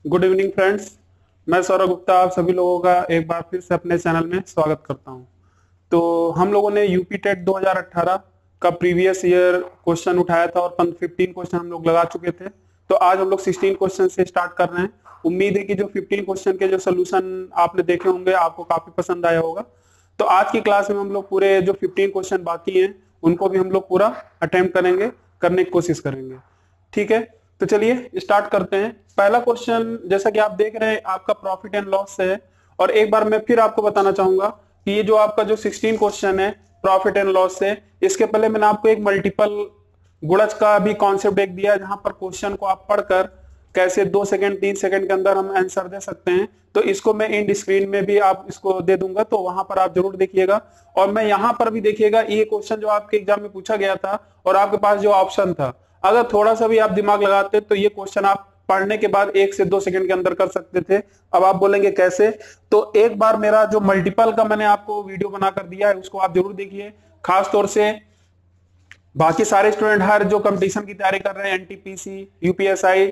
Good evening friends. मैं सौरभ गुप्ता आप सभी लोगों का एक बार फिर से अपने चैनल में स्वागत करता हूं। तो हम लोगों ने यूपी टेट 2018 का प्रीवियस ईयर क्वेश्चन उठाया था और 15 क्वेश्चन हम लोग लगा चुके थे। तो आज हम लोग 16 क्वेश्चन से स्टार्ट कर रहे हैं। उम्मीद है कि जो 15 क्वेश्चन के जो सोल्यूशन आपने देखे होंगे आपको काफी पसंद आया होगा। तो आज की क्लास में हम लोग पूरे जो 15 क्वेश्चन बाकी हैं उनको भी हम लोग पूरा अटेम्प्ट करेंगे, करने की कोशिश करेंगे। ठीक है, तो चलिए स्टार्ट करते हैं। पहला क्वेश्चन जैसा कि आप देख रहे हैं आपका प्रॉफिट एंड लॉस है। और एक बार मैं फिर आपको बताना चाहूंगा कि ये जो आपका जो 16 क्वेश्चन है प्रॉफिट एंड लॉस से, इसके पहले मैंने आपको एक मल्टीपल गुणज का भी कॉन्सेप्ट एक दिया जहां पर क्वेश्चन को आप पढ़कर कैसे 2 सेकंड 3 सेकंड के अंदर हम आंसर दे सकते हैं। तो इसको मैं इंड स्क्रीन में भी आप इसको दे दूंगा, तो वहां पर आप जरूर देखिएगा। और मैं यहाँ पर भी देखिएगा, ये क्वेश्चन जो आपके एग्जाम में पूछा गया था और आपके पास जो ऑप्शन था, अगर थोड़ा सा भी आप दिमाग लगाते तो ये क्वेश्चन आप पढ़ने के बाद 1 से 2 सेकंड के अंदर कर सकते थे। अब आप बोलेंगे कैसे, तो एक बार मेरा जो मल्टीपल का मैंने आपको वीडियो बनाकर दिया है उसको आप जरूर देखिए। खास तौर से बाकी सारे स्टूडेंट हर जो कंपटीशन की तैयारी कर रहे हैं, एनटीपीसी, यूपीएसआई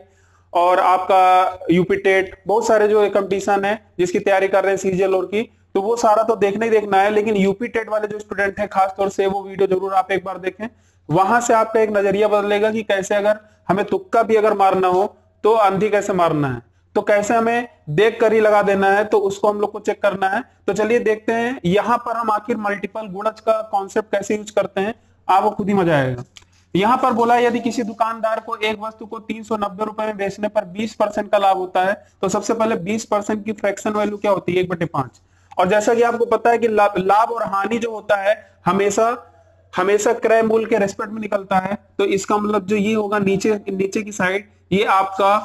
और आपका यूपी टेट, बहुत सारे जो कंपटीशन है जिसकी तैयारी कर रहे हैं सीजीएल और की, तो वो सारा तो देखना ही देखना है। लेकिन यूपी टेट वाले जो स्टूडेंट हैं खास तौर से वो वीडियो जरूर आप एक बार देखें। वहां से आपका एक नजरिया बदलेगा कि कैसे अगर हमें तुक्का भी अगर मारना हो तो अंधी कैसे मारना है, तो कैसे हमें देख कर ही लगा देना है, तो उसको हम लोग को चेक करना है। तो चलिए देखते हैं यहां पर हम आखिर मल्टीपल गुणज का कॉन्सेप्ट कैसे यूज करते हैं, आपको खुद ही मजा आएगा। यहां पर बोला यदि किसी दुकानदार को एक वस्तु को 390 रुपए में बेचने पर 20% का लाभ होता है, तो सबसे पहले 20% की फ्रैक्शन वैल्यू क्या होती है, 1/5। और जैसा कि आपको पता है कि लाभ और हानि जो होता है हमेशा हमेशा क्रय मूल्य के रेस्पेक्ट में निकलता है। तो इसका मतलब जो ये होगा नीचे नीचे की साइड, ये आपका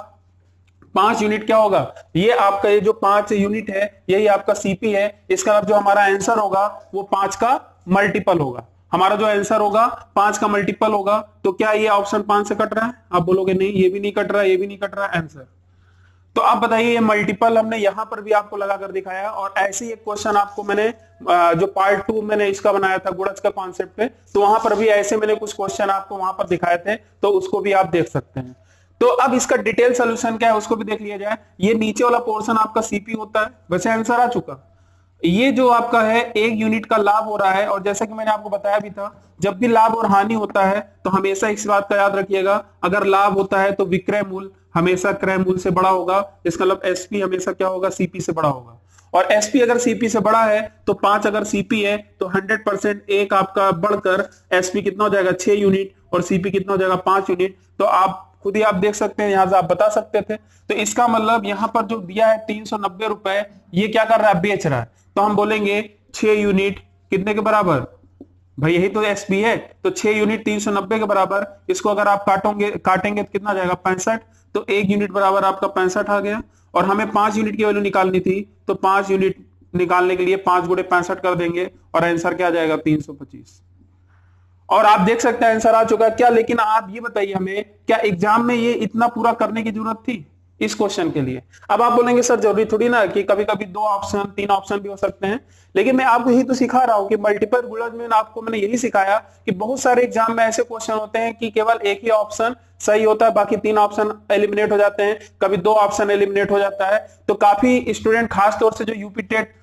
5 यूनिट क्या होगा, ये आपका ये जो 5 यूनिट है यही आपका सीपी है। इसका मतलब जो हमारा आंसर होगा वो 5 का मल्टीपल होगा। हमारा जो आंसर होगा 5 का मल्टीपल होगा। तो क्या ये ऑप्शन 5 से कट रहा है? आप बोलोगे नहीं, ये भी नहीं कट रहा, ये भी नहीं कट रहा आंसर। तो आप बताइए, ये मल्टीपल हमने यहां पर भी आपको लगा कर दिखाया। और ऐसे ही एक क्वेश्चन आपको मैंने जो पार्ट 2 मैंने इसका बनाया था गुणज का कॉन्सेप्ट पे, तो वहां पर भी ऐसे मैंने कुछ क्वेश्चन आपको वहां पर दिखाए थे, तो उसको भी आप देख सकते हैं। तो अब इसका डिटेल सोल्यूशन क्या है उसको भी देख लिया जाए। ये नीचे वाला पोर्शन आपका सीपी होता है, वैसे आंसर आ चुका। ये जो आपका है 1 यूनिट का लाभ हो रहा है, और जैसा कि मैंने आपको बताया भी था, जब भी लाभ और हानि होता है तो हमेशा इस बात का याद रखिएगा, अगर लाभ होता है तो विक्रय मूल्य हमेशा क्रय मूल्य से बड़ा होगा। इसका मतलब एसपी हमेशा क्या होगा, सीपी से बड़ा होगा। और एसपी अगर सीपी से बड़ा है तो 5 अगर सीपी है तो 100% एक आपका बढ़कर एसपी कितना हो जाएगा, 6 यूनिट, और सीपी कितना हो जाएगा, 5 यूनिट। तो आप खुद ही आप देख सकते हैं, यहां से आप बता सकते थे। तो इसका मतलब यहां पर जो दिया है 390 रुपए, ये क्या कर रहा है, बेच रहा है। तो हम बोलेंगे 6 यूनिट कितने के बराबर, भाई यही तो एसपी है, तो 6 यूनिट 390 के बराबर। इसको अगर आप काटेंगे तो कितना जाएगा, 65। तो 1 यूनिट बराबर आपका 65 आ गया। और हमें 5 यूनिट की वैल्यू निकालनी थी, तो 5 यूनिट निकालने के लिए 5 गुणे 65 कर देंगे और आंसर क्या आ जाएगा, 325। और आप देख सकते हैं आंसर आ चुका है क्या। लेकिन आप ये बताइए हमें, क्या एग्जाम में ये इतना पूरा करने की जरूरत थी इस क्वेश्चन के लिए? अब आप बोलेंगे सर जरूरी थोड़ी ना कि कभी कभी 2 ऑप्शन 3 ऑप्शन भी हो सकते हैं। लेकिन मैं आपको यही तो सिखा रहा हूं कि मल्टीपल गुणज में आपको मैंने यही सिखाया कि बहुत सारे एग्जाम में ऐसे क्वेश्चन होते हैं कि केवल एक ही ऑप्शन सही होता है, बाकी 3 ऑप्शन एलिमिनेट हो जाते हैं, कभी 2 ऑप्शन एलिमिनेट हो जाता है। तो काफी स्टूडेंट खास तौर से जो यूपी टेट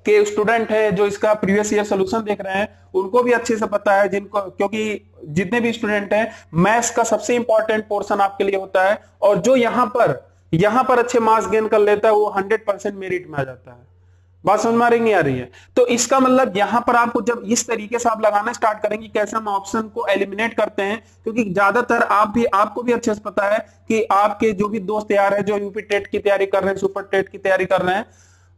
के स्टूडेंट है जो इसका प्रीवियस ईयर सोल्यूशन देख रहे हैं, उनको भी अच्छे से पता है, जिनको, क्योंकि जितने भी स्टूडेंट हैं मैथ्स का सबसे इंपॉर्टेंट पोर्शन आपके लिए होता है। और जो यहां पर अच्छे मार्क्स गेन कर लेता है वो 100% मेरिट में आ जाता है। बात समझ में आ रही नहीं आ रही है? तो इसका मतलब यहां पर आपको जब इस तरीके से आप लगाना स्टार्ट करेंगे कैसे हम ऑप्शन को एलिमिनेट करते हैं, क्योंकि ज्यादातर आपको भी अच्छे से पता है कि आपके जो भी दोस्त यार है जो यूपी टेट की तैयारी कर रहे हैं, सुपर टेट की तैयारी कर रहे हैं,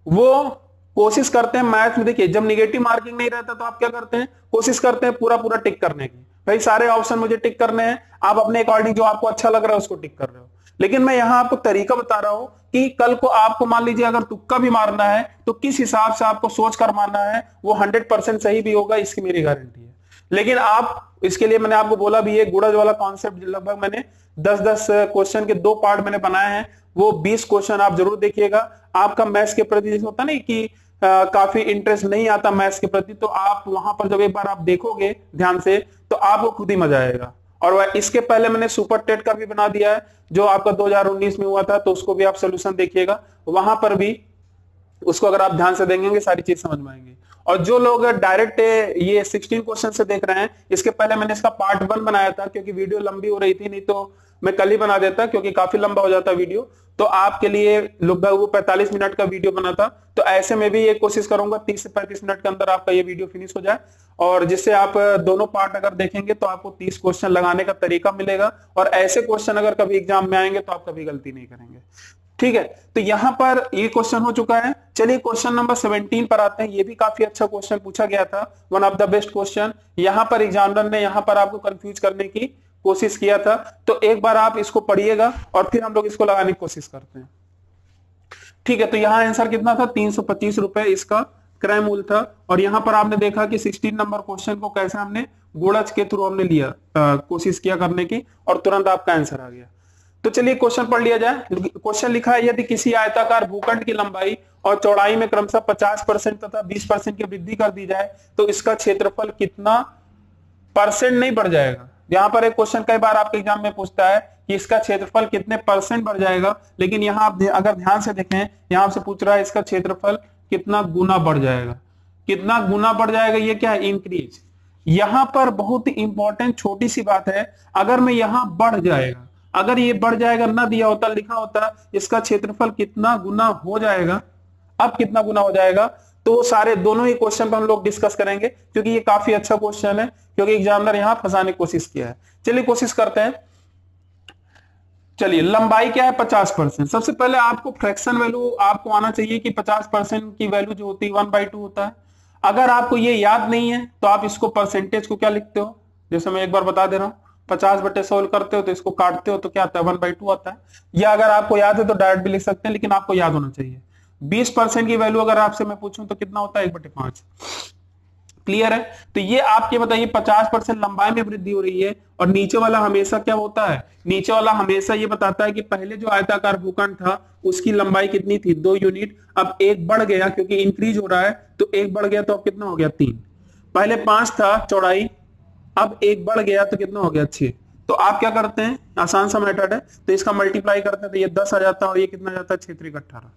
वो कोशिश करते हैं मैथ में। देखिए जब निगेटिव मार्किंग नहीं रहता तो आप क्या करते हैं, कोशिश करते हैं पूरा पूरा टिक करने की, भाई सारे ऑप्शन मुझे टिक करने हैं। आप अपने अकॉर्डिंग जो आपको अच्छा लग रहा है उसको टिक कर रहे हो। लेकिन मैं यहां आपको तरीका बता रहा हूं कि कल को आपको मान लीजिए अगर तुक्का भी मारना है तो किस हिसाब से आपको सोच कर मारना है, वो 100% सही भी होगा, इसकी मेरी गारंटी है। लेकिन आप इसके लिए मैंने आपको बोला भी, ये गुणज वाला कॉन्सेप्ट लगभग मैंने 10-10 क्वेश्चन के 2 पार्ट मैंने बनाए हैं, वो 20 क्वेश्चन आप जरूर देखिएगा। आपका मैथ्स के प्रति जैसे होता नहीं कि काफी इंटरेस्ट नहीं आता मैथ्स के प्रति, तो आप वहां पर जब एक बार आप देखोगे ध्यान से तो आपको खुद ही मजा आएगा। और वह इसके पहले मैंने सुपर टेट का भी बना दिया है जो आपका 2019 में हुआ था, तो उसको भी आप सोल्यूशन देखिएगा, वहां पर भी उसको अगर आप ध्यान से देखेंगे सारी चीज समझ में आएंगी। और जो लोग डायरेक्ट ये 16 क्वेश्चन से देख रहे हैं, इसके पहले मैंने इसका पार्ट 1 बनाया था क्योंकि वीडियो लंबी हो रही थी, नहीं तो मैं कल ही बना देता क्योंकि काफी लंबा हो जाता वीडियो। तो आपके लिए लगभग वो 45 मिनट का वीडियो बना था, तो ऐसे में भी ये कोशिश करूंगा 30 से 35 मिनट के अंदर आपका ये वीडियो फिनिश हो जाए, और जिससे आप दोनों पार्ट अगर देखेंगे तो आपको 30 क्वेश्चन लगाने का तरीका मिलेगा, और ऐसे क्वेश्चन अगर कभी एग्जाम में आएंगे तो आप कभी गलती नहीं करेंगे। ठीक है, तो यहां पर ये क्वेश्चन हो चुका है। चलिए क्वेश्चन नंबर 17 पर आते हैं। ये भी काफी अच्छा क्वेश्चन पूछा गया था, one of the best question. यहां पर एग्जामिनर ने यहां पर आपको कंफ्यूज करने की कोशिश किया था, तो एक बार आप इसको पढ़िएगा और फिर हम लोग इसको लगाने की कोशिश करते हैं। ठीक है, तो यहाँ आंसर कितना था, 325 रुपए इसका क्रय मूल्य था। और यहाँ पर आपने देखा कि 16 नंबर क्वेश्चन को कैसे हमने गुणज के थ्रू हमने लिया, कोशिश किया करने की, और तुरंत आपका आंसर आ गया। तो चलिए क्वेश्चन पढ़ लिया जाए। क्वेश्चन लिखा है, यदि किसी आयताकार भूखंड की लंबाई और चौड़ाई में क्रमशः 50% तथा 20% की वृद्धि कर दी जाए तो इसका क्षेत्रफल कितना परसेंट नहीं बढ़ जाएगा। यहाँ पर एक क्वेश्चन कई बार आपके एग्जाम में पूछता है कि इसका क्षेत्रफल कितने परसेंट बढ़ जाएगा, लेकिन यहाँ आप अगर ध्यान से देखें, यहाँ आपसे पूछ रहा है इसका क्षेत्रफल कितना गुना बढ़ जाएगा। कितना गुना बढ़ जाएगा, ये क्या है, इंक्रीज। यहां पर बहुत इंपॉर्टेंट छोटी सी बात है, अगर मैं यहां बढ़ जाएगा, अगर ये बढ़ जाएगा ना दिया होता, लिखा होता इसका क्षेत्रफल कितना गुना हो जाएगा, अब कितना गुना हो जाएगा, तो सारे दोनों ही क्वेश्चन पर हम लोग डिस्कस करेंगे, क्योंकि ये काफी अच्छा क्वेश्चन है, क्योंकि एग्जामिनर यहां फंसाने की कोशिश किया है। चलिए कोशिश करते हैं। चलिए लंबाई क्या है, 50%। सबसे पहले आपको फ्रैक्शन वैल्यू आपको आना चाहिए कि 50% की वैल्यू जो होती है 1/2 होता है। अगर आपको ये याद नहीं है तो आप इसको परसेंटेज को क्या लिखते हो, जैसे मैं एक बार बता दे रहा हूं, 50/100 करते हो तो इसको काटते हो तो क्या आता है, 1/2 आता है। या अगर आपको याद है तो डायरेक्ट भी लिख सकते हैं, लेकिन आपको याद होना चाहिए। 20% की वैल्यू अगर आपसे मैं पूछूं तो कितना होता है, 1/5। क्लियर है, तो ये आपके बताइए 50% लंबाई में वृद्धि हो रही है, और नीचे वाला हमेशा क्या होता है, नीचे वाला हमेशा ये बताता है कि पहले जो आयताकार भूखंड था उसकी लंबाई कितनी थी, 2 यूनिट, अब 1 बढ़ गया क्योंकि इंक्रीज हो रहा है, तो 1 बढ़ गया तो अब कितना हो गया, 3। पहले 5 था चौड़ाई, अब 1 बढ़ गया तो कितना हो गया, 6। तो आप क्या करते हैं, आसान सा मेथड है, तो इसका मल्टीप्लाई करते हैं तो ये 10 आ जाता है, और ये कितना जाता है, 6 3 18।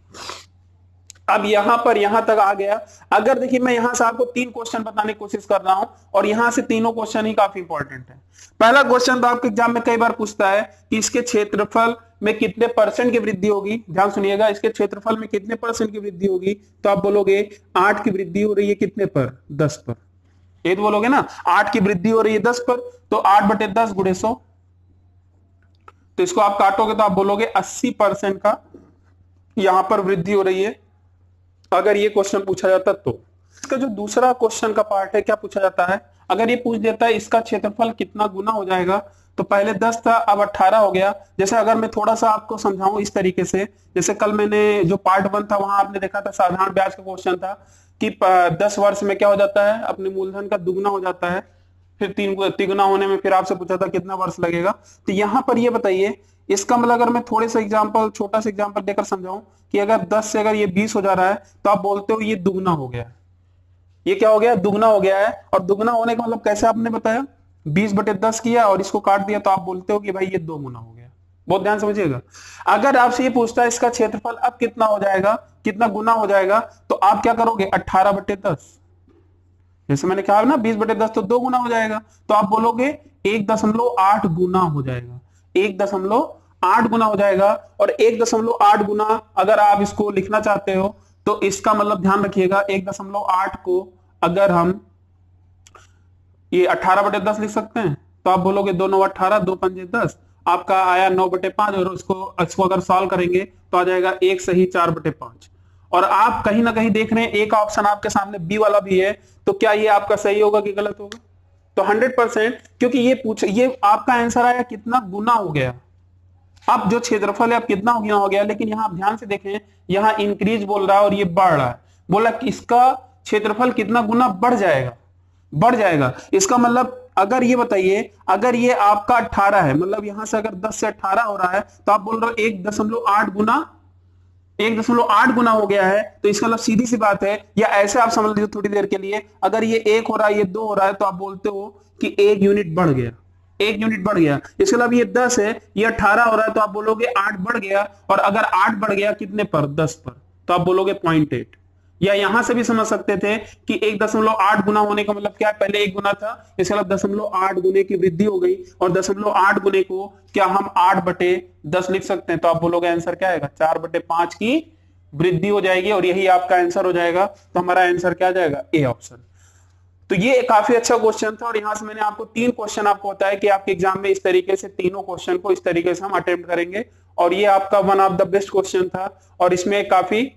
अब यहां पर यहां तक आ गया। अगर देखिए मैं यहां से आपको 3 क्वेश्चन बताने की कोशिश कर रहा हूं, और यहां से तीनों क्वेश्चन ही काफी इंपॉर्टेंट है। पहला क्वेश्चन तो आपके एग्जाम में कई बार पूछता है कि इसके क्षेत्रफल में कितने परसेंट की वृद्धि होगी। ध्यान सुनिएगा, इसके क्षेत्रफल में कितने परसेंट की वृद्धि होगी, तो आप बोलोगे 8 की वृद्धि हो रही है कितने पर, 10 पर। ये तो बोलोगे ना, 8 की वृद्धि हो रही है 10 पर, तो 8/10 गुणे 100, तो इसको आप काटोगे तो आप बोलोगे 80% का यहां पर वृद्धि हो रही है, अगर ये क्वेश्चन पूछा जाता तो। इसका जो दूसरा क्वेश्चन का पार्ट है, क्या पूछा जाता है, अगर ये पूछ देता है इसका क्षेत्रफल कितना गुना हो जाएगा, तो पहले 10 था अब 18 हो गया। जैसे अगर मैं थोड़ा सा आपको समझाऊं इस तरीके से, जैसे कल मैंने जो पार्ट 1 था वहां आपने देखा था साधारण ब्याज का क्वेश्चन था कि 10 वर्ष में क्या हो जाता है, अपने मूलधन का दुगना हो जाता है, फिर 3 तिगुना होने में फिर आपसे पूछा था कितना वर्ष लगेगा। तो यहां पर ये बताइए, इसका मतलब अगर मैं थोड़े से एग्जांपल, छोटा सा एग्जांपल देकर समझाऊं कि अगर 10 से अगर ये 20 हो जा रहा है तो आप बोलते हो ये दुगना हो गया। ये क्या हो गया, दुगना हो गया है। और दुगना होने का मतलब कैसे आपने बताया, 20/10 किया और इसको काट दिया, तो आप बोलते हो कि भाई ये 2 गुना हो गया। बहुत ध्यान समझिएगा। अगर आपसे ये पूछता है इसका क्षेत्रफल अब कितना हो जाएगा, कितना गुना हो जाएगा, तो आप क्या करोगे, 18/10। जैसे मैंने कहा ना 20/10 तो 2 गुना हो जाएगा, तो आप बोलोगे 1.8 गुना हो जाएगा, 1.8 गुना हो जाएगा। और 1.8 गुना अगर आप इसको लिखना चाहते हो तो इसका मतलब ध्यान रखिएगा, 1.8 को अगर हम ये 18/10 लिख सकते हैं, तो आप बोलोगे 2 9 18, 2 5 10, आपका आया 9/5, और इसको अगर सॉल्व करेंगे तो आ जाएगा 1 सही 4/5। और आप कहीं ना कहीं देख रहे हैं एक ऑप्शन आपके सामने बी वाला भी है, तो क्या ये आपका सही होगा कि गलत होगा, तो 100%, क्योंकि ये आपका आंसर आया कितना गुना हो गया। अब जो क्षेत्रफल है अब कितना गुना हो गया, लेकिन यहां आप ध्यान से देखें, यहां इंक्रीज बोल रहा है और ये बढ़ रहा है, बोला कि इसका क्षेत्रफल कितना गुना बढ़ जाएगा, बढ़ जाएगा। इसका मतलब अगर ये बताइए, अगर ये आपका 18 है, मतलब यहां से अगर 10 से 18 हो रहा है, तो आप बोल रहे हो 1.8 गुना, 1.8 गुना हो गया है, तो इसका मतलब सीधी सी बात है। या ऐसे आप समझ लीजिए थोड़ी देर के लिए, अगर ये 1 हो रहा है, ये 2 हो रहा है, तो आप बोलते हो कि 1 यूनिट बढ़ गया। 1 यूनिट बढ़ गया। इसके अलावा ये 10 है, ये 18 हो रहा है, तो आप बोलोगे 8 बढ़ गया। और अगर 8 बढ़ गया कितने पर? 10 पर, तो आप बोलोगे 0.8। या यहां से भी समझ सकते थे कि 1.8 गुना होने का मतलब क्या है, पहले 1 गुना था, इसके अलावा 0.8 गुने की वृद्धि हो गई। और 0.8 गुने को क्या हम 8/10 लिख सकते हैं? तो आप बोलोगे आंसर क्या आएगा? 4/5 की वृद्धि हो जाएगी और यही आपका आंसर हो जाएगा। तो हमारा आंसर क्या आ जाएगा? A option. तो ये काफी अच्छा क्वेश्चन था और यहां से मैंने आपको 3 क्वेश्चन आपको बताया कि आपके एग्जाम में इस तरीके से तीनों क्वेश्चन को इस तरीके से हम अटेम्प्ट करेंगे। और ये आपका one of the best question था और इसमें काफी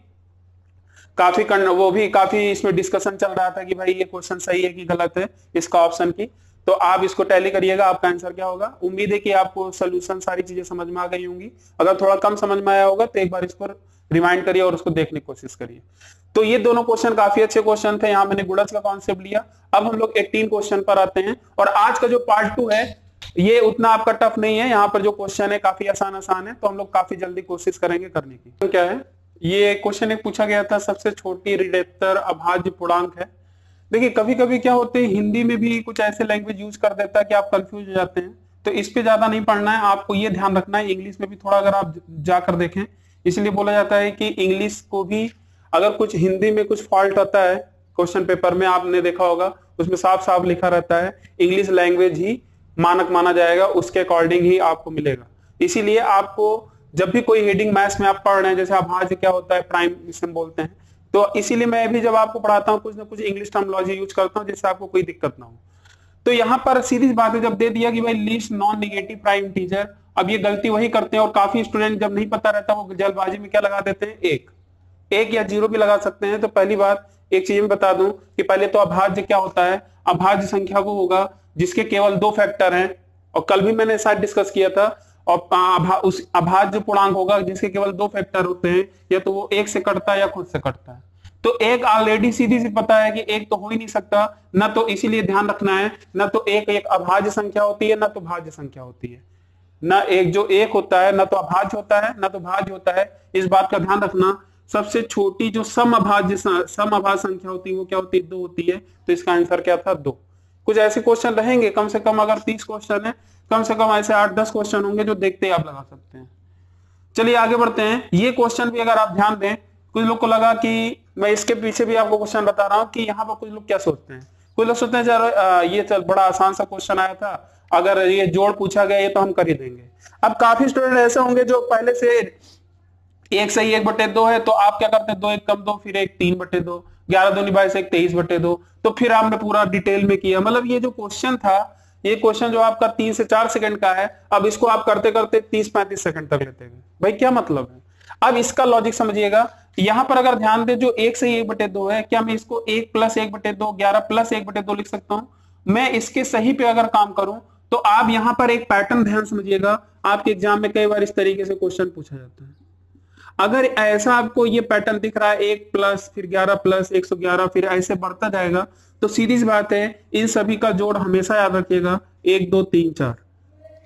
वो भी काफी इसमें डिस्कशन चल रहा था कि भाई ये क्वेश्चन सही है कि गलत है इसका ऑप्शन की। तो आप इसको टैली करिएगा, आपका आंसर क्या होगा। उम्मीद है कि आपको सोल्यूशन सारी चीजें समझ में आ गई होंगी। अगर थोड़ा कम समझ में आया होगा तो एक बार इसको रिमाइंड करिए और उसको देखने की कोशिश करिए। तो ये दोनों क्वेश्चन काफी अच्छे क्वेश्चन थे। यहाँ मैंने गुणज का कॉन्सेप्ट लिया। अब हम लोग 18 क्वेश्चन पर आते हैं और आज का जो पार्ट 2 है ये उतना आपका टफ नहीं है। यहाँ पर जो क्वेश्चन है काफी आसान है, तो हम लोग काफी जल्दी कोशिश करेंगे करने की। तो क्या है ये क्वेश्चन एक पूछा गया था, सबसे छोटी ऋणात्तर अभाज्य पूर्णांक है। देखिए कभी कभी क्या होते हैं, हिंदी में भी कुछ ऐसे लैंग्वेज यूज कर देता है कि आप कंफ्यूज हो जाते हैं। तो इस पे ज्यादा नहीं पढ़ना है, आपको ये ध्यान रखना है इंग्लिश में भी थोड़ा अगर आप जाकर देखें। इसलिए बोला जाता है कि इंग्लिश को भी अगर कुछ हिंदी में कुछ फॉल्ट आता है क्वेश्चन पेपर में, आपने देखा होगा उसमें साफ साफ लिखा रहता है इंग्लिश लैंग्वेज ही मानक माना जाएगा, उसके अकॉर्डिंग ही आपको मिलेगा। इसीलिए आपको जब भी कोई हेडिंग मैथ्स में आप पढ़ रहे हैं, जैसे अभाज्य क्या होता है, प्राइम इसे बोलते हैं, तो इसीलिए मैं भी जब आपको पढ़ाता हूँ कुछ ना कुछ इंग्लिश टर्मिनोलॉजी यूज करता हूँ जिससे आपको कोई दिक्कत ना हो। तो यहाँ पर सीधी बात है, जब दे दिया कि भाई least non negative prime integer, अब ये गलती वही करते हैं और काफी स्टूडेंट जब नहीं पता रहता वो जल्दबाजी में क्या लगा देते हैं, एक या 0 भी लगा सकते हैं। तो पहली बात एक चीज में बता दूं कि पहले तो अभाज्य क्या होता है, अभाज्य संख्या वो होगा जिसके केवल 2 फैक्टर हैं, और कल भी मैंने शायद डिस्कस किया था। और उस अभाज्य पूर्णांक होगा जिसके केवल 2 फैक्टर होते हैं, या तो वो 1 से कटता है या खुद से कटता है। तो एक ऑलरेडी सीधी सी पता है कि एक तो हो ही नहीं सकता ना, तो इसीलिए ध्यान रखना है ना तो एक अभाज्य संख्या होती है ना तो भाज्य संख्या होती है। ना एक जो एक होता है ना तो अभाज्य होता है ना तो भाज्य होता है, इस बात का ध्यान रखना। सबसे छोटी जो सम अभाज्य संख्या होती है वो क्या होती है, 2 होती है। तो इसका आंसर क्या था, 2। कुछ ऐसे क्वेश्चन रहेंगे, कम से कम अगर 30 क्वेश्चन है, कम से कम ऐसे 8-10 क्वेश्चन होंगे जो देखते ही आप लगा सकते हैं। चलिए आगे बढ़ते हैं। ये क्वेश्चन भी अगर आप ध्यान दें, कुछ लोग को लगा कि मैं इसके पीछे भी आपको क्वेश्चन बता रहा हूं कि यहाँ पर कुछ लोग क्या सोचते हैं। कुछ लोग सोचते हैं यार ये चल बड़ा आसान सा क्वेश्चन आया था, अगर ये जोड़ पूछा गया ये तो हम कर ही देंगे। अब काफी स्टूडेंट ऐसे होंगे जो पहले से 1 सही 1/2 है, तो आप क्या करते हैं 2 1 कम 2 फिर 1 3/2, 11 दूनी 22 1 23/2, तो फिर आपने पूरा डिटेल में किया। मतलब ये जो क्वेश्चन था, ये क्वेश्चन जो आपका 3 से 4 सेकंड का है, अब इसको आप करते करते 30-35 सेकंड तक लेते हैं। भाई क्या मतलब है, अब इसका लॉजिक समझिएगा। यहां पर अगर ध्यान दे, जो 1 से 1/2 है, क्या मैं इसको 1 + 1/2 11 + 1/2 लिख सकता हूं। मैं इसके सही पे अगर काम करूं तो आप यहां पर एक पैटर्न ध्यान समझिएगा। आपके एग्जाम में कई बार इस तरीके से क्वेश्चन पूछा जाता है। अगर ऐसा आपको ये पैटर्न दिख रहा है 1 प्लस फिर 11 प्लस 111 फिर ऐसे बढ़ता जाएगा, तो सीधी सी बात है इन सभी का जोड़ हमेशा याद रखिएगा 1 2 3 4।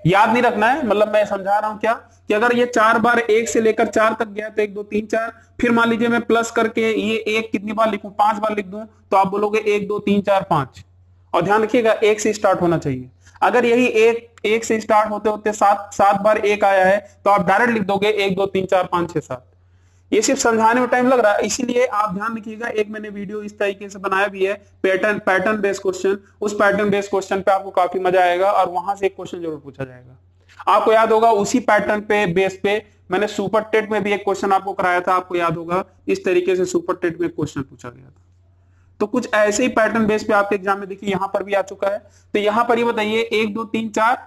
याद नहीं रखना है, मतलब मैं समझा रहा हूं क्या कि अगर ये 4 बार 1 से लेकर 4 तक गया तो 1 2 3 4, फिर मान लीजिए मैं प्लस करके ये 1 कितनी बार लिखूं, 5 बार लिख दूं, तो आप बोलोगे 1 2 3 4 5। और ध्यान रखिएगा 1 से स्टार्ट होना चाहिए। अगर यही एक से स्टार्ट होते होते 7 बार 1 आया है तो आप डायरेक्ट लिख दोगे 1 2 3 4 5 6 7। ये सिर्फ समझाने में टाइम लग रहा है, इसीलिए आप ध्यान रखिएगा। एक मैंने वीडियो इस तरीके से बनाया भी है, पैटर्न बेस्ड क्वेश्चन। उस पैटर्न बेस्ड क्वेश्चन पे आपको काफी मजा आएगा और वहां से एक क्वेश्चन जरूर पूछा जाएगा। आपको याद होगा उसी पैटर्न पे बेस पे मैंने सुपर टेट में भी एक क्वेश्चन आपको कराया था, आपको याद होगा इस तरीके से सुपर टेट में क्वेश्चन पूछा गया था। तो कुछ ऐसे ही पैटर्न बेस पे आपके एग्जाम में देखिए यहां पर भी आ चुका है। तो यहां पर ये बताइए 1 2 3 4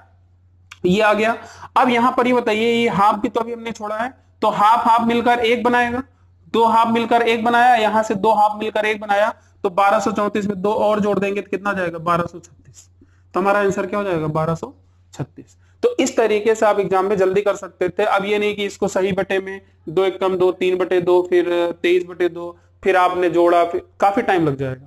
ये आ गया। अब यहां पर ये बताइए ये हाफ भी तो अभी हमने छोड़ा है, तो हाफ हाफ मिलकर 1 बनाएगा, 2 हाफ मिलकर 1 बनाया, यहां से 2 हाफ मिलकर 1 बनाया, तो 1234 में 2 और जोड़ देंगे तो कितना जाएगा 1236। तो हमारा आंसर क्या हो जाएगा 1236। तो इस तरीके से आप एग्जाम में जल्दी कर सकते थे। अब ये नहीं कि इसको सही बटे में 2 1 कम 2 3/2 फिर 23/2 फिर आपने जोड़ा, फिर काफी टाइम लग जाएगा।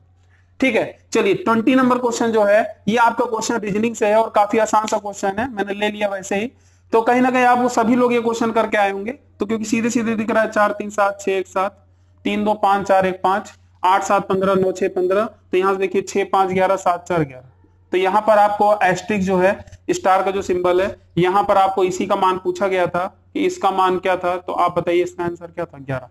ठीक है, चलिए 20 नंबर क्वेश्चन जो है ये आपका क्वेश्चन रीजनिंग से है और काफी आसान सा क्वेश्चन है, मैंने ले लिया वैसे ही। तो कहीं ना कहीं आप वो सभी लोग ये क्वेश्चन करके आए होंगे, तो क्योंकि सीधे सीधे दिख रहा है 4 3 7 6 1 7 3 2 5 4 1 5 8 7 15 9 6 15, तो यहां से देखिए 6 5 11 7 4 11, तो यहाँ पर आपको एस्ट्रिक जो है, स्टार का जो सिंबल है, यहाँ पर आपको इसी का मान पूछा गया था कि इसका मान क्या था, तो आप बताइए इसका आंसर क्या था, 11।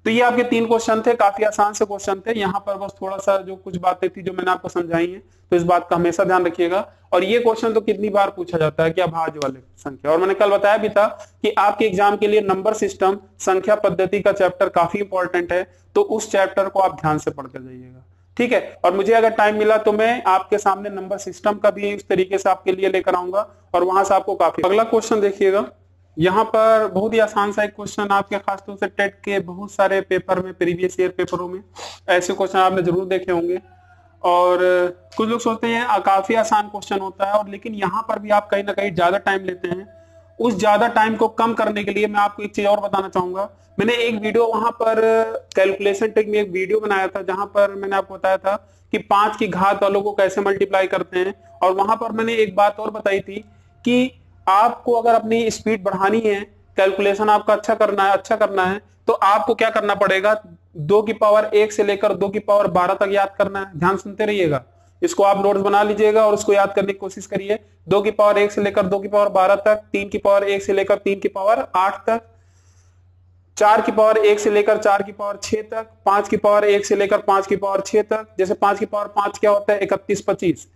तो ये आपके 3 क्वेश्चन थे, काफी आसान से क्वेश्चन थे। यहाँ पर बस थोड़ा सा जो कुछ बातें थी जो मैंने आपको समझाई है, तो इस बात का हमेशा ध्यान रखिएगा। और ये क्वेश्चन तो कितनी बार पूछा जाता है, क्या भाज्य वाले संख्या। और मैंने कल बताया भी था कि आपके एग्जाम के लिए नंबर सिस्टम संख्या पद्धति का चैप्टर काफी इंपॉर्टेंट है, तो उस चैप्टर को आप ध्यान से पढ़ कर जाइएगा, ठीक है। और मुझे अगर टाइम मिला तो मैं आपके सामने नंबर सिस्टम का भी इस तरीके से आपके लिए लेकर आऊंगा, और वहां से आपको काफी। अगला क्वेश्चन देखिएगा, यहाँ पर बहुत ही आसान सा एक क्वेश्चन, आपके खासतौर से टेट के बहुत सारे पेपर में, प्रीवियस ईयर पेपरों में ऐसे क्वेश्चन आपने जरूर देखे होंगे। और कुछ लोग सोचते हैं काफी आसान क्वेश्चन होता है, और लेकिन यहाँ पर भी आप कहीं ना कहीं ज्यादा टाइम लेते हैं। उस ज्यादा टाइम को कम करने के लिए मैं आपको एक चीज और बताना चाहूंगा। मैंने एक वीडियो वहां पर कैलकुलेशन टेक में एक वीडियो बनाया था, जहां पर मैंने आपको बताया था कि 5 की घात वालों को कैसे मल्टीप्लाई करते हैं। और वहां पर मैंने एक बात और बताई थी कि आपको अगर अपनी स्पीड बढ़ानी है, कैलकुलेशन आपका अच्छा करना है, तो आपको क्या करना पड़ेगा, 2 की पावर 1 से लेकर 2 की पावर 12 तक याद करना है। ध्यान सुनते रहिएगा, इसको आप नोट्स बना लीजिएगा और उसको याद करने की कोशिश करिए। 2 की पावर 1 से लेकर 2 की पावर 12 तक, 3 की पावर 1 से लेकर 3 की पावर 8 तक, 4 की पावर 1 से लेकर 4 की पावर 6 तक, 5 की पावर 1 से लेकर 5 की पावर 6 तक। जैसे 5 की पावर 5 क्या होता है, 31 25,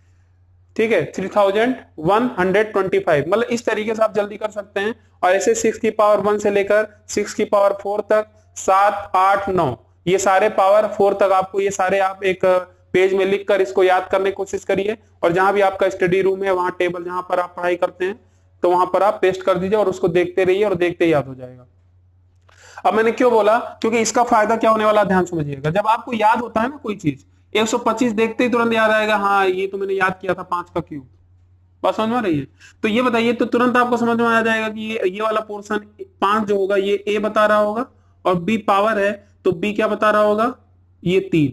ठीक है, 3125। मतलब इस तरीके से आप जल्दी कर सकते हैं। और ऐसे 6 की पावर 1 से लेकर 6 की पावर 4 तक, 7 8 9, ये सारे पावर 4 तक आपको, ये सारे आप एक पेज में लिखकर इसको याद करने की कोशिश करिए। और जहां भी आपका स्टडी रूम है, वहां टेबल जहां पर आप पढ़ाई करते हैं, तो वहां पर आप पेस्ट कर दीजिए और उसको देखते रहिए, और देखते ही याद हो जाएगा। अब मैंने क्यों बोला, क्योंकि इसका फायदा क्या होने वाला, ध्यान समझिएगा। जब आपको याद होता है ना कोई चीज, 125 देखते ही तुरंत याद आएगा, हाँ ये तो मैंने याद किया था 5 का क्यूब। बात समझ में आ रही है? तो ये बताइए, तो तुरंत आपको समझ में आ जाएगा कि ये वाला पोर्शन 5 जो होगा, ये ए बता रहा होगा, और बी पावर है, तो बी क्या बता रहा होगा, ये 3।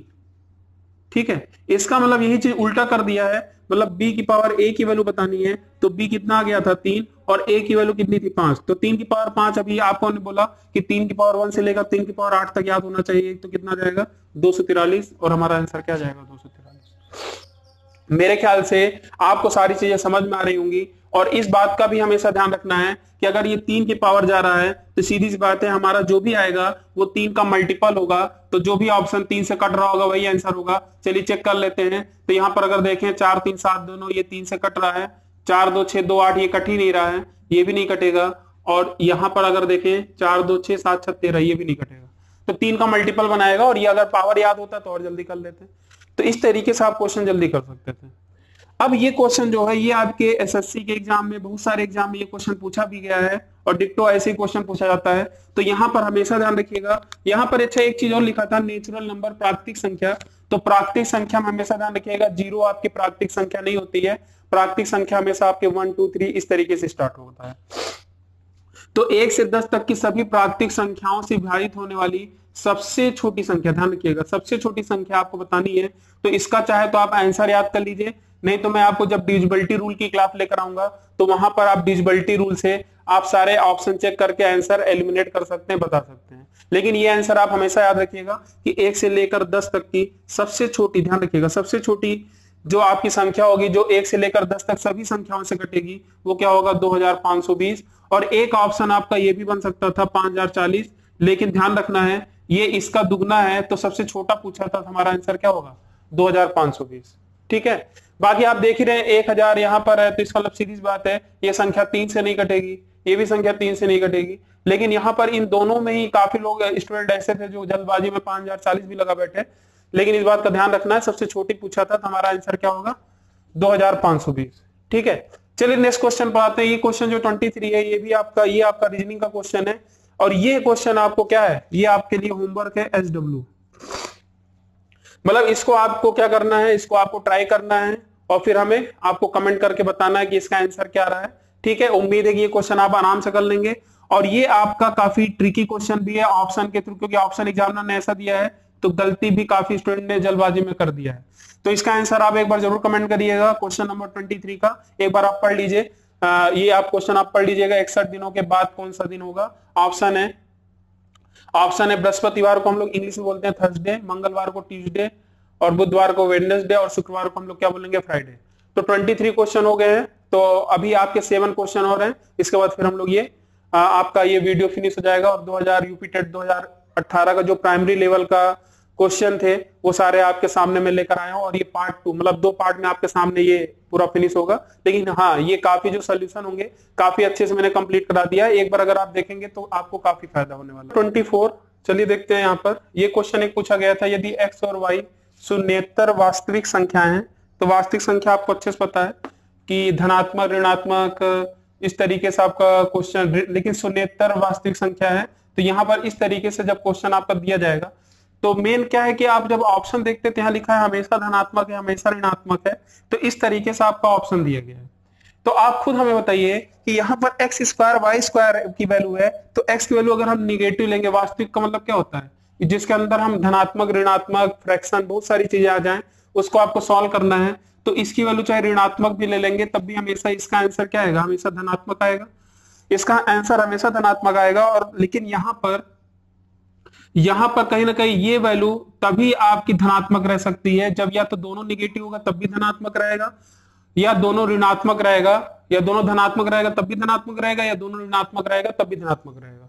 ठीक है, इसका मतलब यही चीज उल्टा कर दिया है। मतलब b की पावर a की वैल्यू बतानी है, तो b कितना आ गया था 3, और a की वैल्यू कितनी थी 5। तो 3 की पावर 5, अभी आपको ने बोला कि 3 की पावर 1 से लेकर 3 की पावर 8 तक याद होना चाहिए, तो कितना जाएगा 243, और हमारा आंसर क्या जाएगा 243। मेरे ख्याल से आपको सारी चीजें समझ में आ रही होंगी। और इस बात का भी हमेशा ध्यान रखना है कि अगर ये 3 की पावर जा रहा है, तो सीधी सी बात है, हमारा जो भी आएगा वो 3 का मल्टीपल होगा। तो जो भी ऑप्शन 3 से कट रहा होगा वही आंसर होगा। चलिए चेक कर लेते हैं। तो यहाँ पर अगर देखें 4 3 7 दोनों, ये 3 से कट रहा है। 4 2 6 2 8, ये कट ही नहीं रहा है, ये भी नहीं कटेगा। और यहाँ पर अगर देखें 4 2 6 7 6 13, ये भी नहीं कटेगा। तो 3 का मल्टीपल बनाएगा। और ये अगर पावर याद होता तो और जल्दी कर लेते। तो इस तरीके से आप क्वेश्चन जल्दी कर सकते थे। अब ये क्वेश्चन जो है, ये आपके एसएससी के एग्जाम में, बहुत सारे एग्जाम में ये क्वेश्चन पूछा भी गया है, और डिट्टो ऐसे ही क्वेश्चन पूछा जाता है। तो यहाँ पर हमेशा ध्यान रखिएगा। यहाँ पर अच्छा एक चीज और लिखा था, नेचुरल नंबर, प्राकृतिक संख्या। तो प्राकृतिक संख्या में हमेशा ध्यान रखिएगा, 0 आपकी प्राकृतिक संख्या नहीं होती है। प्राकृतिक संख्या हमेशा आपके 1 2 3 इस तरीके से स्टार्ट होता है। तो 1 से 10 तक की सभी प्राकृतिक संख्याओं से विभाजित होने वाली सबसे छोटी संख्या, ध्यान रखिएगा, सबसे छोटी संख्या आपको बतानी है। तो इसका चाहे तो आप आंसर याद कर लीजिए, नहीं तो मैं आपको जब डिविजिबिलिटी रूल की क्लास लेकर आऊंगा, तो वहां पर आप डिविजिबिलिटी रूल से आप सारे ऑप्शन चेक करके आंसर एलिमिनेट कर सकते हैं, बता सकते हैं। लेकिन ये आंसर आप हमेशा याद रखिएगा कि 1 से लेकर 10 तक की सबसे छोटी, ध्यान रखिएगा, सबसे छोटी जो आपकी संख्या होगी, जो 1 से लेकर 10 तक सभी संख्याओं से घटेगी, वो क्या होगा 2520। और एक ऑप्शन आपका ये भी बन सकता था 5040, लेकिन ध्यान रखना है ये इसका दुगना है, तो सबसे छोटा पूछा था, हमारा आंसर क्या होगा 2520। ठीक है, बाकी आप देख ही रहे हैं 1000 यहाँ पर है, तो इसका मतलब सीधी बात है ये संख्या 3 से नहीं कटेगी, ये भी संख्या 3 से नहीं कटेगी। लेकिन यहाँ पर इन दोनों में ही काफी लोग स्टूडेंट ऐसे थे जो जल्दबाजी में 5040 भी लगा बैठे। लेकिन इस बात का ध्यान रखना है, सबसे छोटी पूछा था, तो हमारा आंसर क्या होगा 2520। ठीक है, चलिए नेक्स्ट क्वेश्चन पर आते हैं। ये क्वेश्चन जो 23 है, ये भी आपका, ये आपका रीजनिंग का क्वेश्चन है। और ये क्वेश्चन आपको क्या है, ये आपके लिए होमवर्क है SW। मतलब इसको आपको क्या करना है, इसको आपको ट्राई करना है, और फिर हमें आपको कमेंट करके बताना है कि इसका आंसर क्या रहा है। ठीक है, उम्मीद है कि ये क्वेश्चन आप आराम से कर लेंगे। और ये आपका काफी ट्रिकी क्वेश्चन भी है ऑप्शन के थ्रू, क्योंकि ऑप्शन एग्जामिनर ने ऐसा दिया है, तो गलती भी काफी स्टूडेंट ने जल्दबाजी में कर दिया है। तो इसका आंसर आप एक बार जरूर कमेंट करिएगा। क्वेश्चन नंबर 23 का एक बार आप पढ़ लीजिए। ये आप क्वेश्चन आप पढ़ लीजिएगा, 61 दिनों के बाद कौन सा दिन होगा। ऑप्शन है बृहस्पतिवार को हम लोग इंग्लिश में बोलते हैं थर्सडे, मंगलवार को ट्यूसडे, और बुधवार को वेडनेसडे, और शुक्रवार को हम लोग क्या बोलेंगे फ्राइडे। तो 23 क्वेश्चन हो गए हैं। तो अभी आपके 7 क्वेश्चन और हैं, इसके बाद फिर हम लोग ये आपका ये वीडियो फिनिश हो जाएगा और 2000 यूपी टेट 2018 का जो प्राइमरी लेवल का क्वेश्चन थे वो सारे आपके सामने में लेकर आया हूं। और ये पार्ट 2 मतलब 2 पार्ट में आपके सामने ये पूरा फिनिश होगा। लेकिन हाँ, ये काफी जो सोल्यूशन होंगे काफी अच्छे से मैंने कंप्लीट करा दिया है। एक बार अगर आप देखेंगे तो आपको काफी फायदा होने वाला है। 24 चलिए देखते हैं। यहाँ पर ये क्वेश्चन एक पूछा गया था, यदि एक्स और वाई शून्येतर वास्तविक संख्या है, तो वास्तविक संख्या आपको अच्छे से पता है कि धनात्मक ऋणात्मक इस तरीके से आपका क्वेश्चन, लेकिन शून्येतर वास्तविक संख्या है। तो यहाँ पर इस तरीके से जब क्वेश्चन आपका दिया जाएगा तो मेन क्या है कि आप जब ऑप्शन देखते थे, यहाँ लिखा है हमेशा धनात्मक है हमेशा ऋणात्मक है, तो इस तरीके से आपका ऑप्शन दिया गया है। तो आप खुद हमें बताइए कि यहाँ पर एक्स स्क्वायर वाई स्क्वायर की वैल्यू है, तो एक्स की वैल्यू अगर हम निगेटिव लेंगे, वास्तविक का मतलब क्या होता है जिसके अंदर हम धनात्मक ऋणात्मक फ्रैक्शन बहुत सारी चीजें आ जाएं, उसको आपको सॉल्व करना है। तो इसकी वैल्यू चाहे ऋणात्मक भी ले लेंगे तब भी हमेशा इसका आंसर क्या आएगा, हमेशा धनात्मक आएगा। इसका आंसर हमेशा धनात्मक आएगा। और लेकिन यहां पर कहीं ना कहीं ये वैल्यू तभी आपकी धनात्मक रह सकती है जब या तो दोनों निगेटिव होगा तब भी धनात्मक रहेगा, या दोनों ऋणात्मक रहेगा, या दोनों धनात्मक रहेगा तब भी धनात्मक रहेगा, या दोनों ऋणात्मक रहेगा तब भी धनात्मक रहेगा।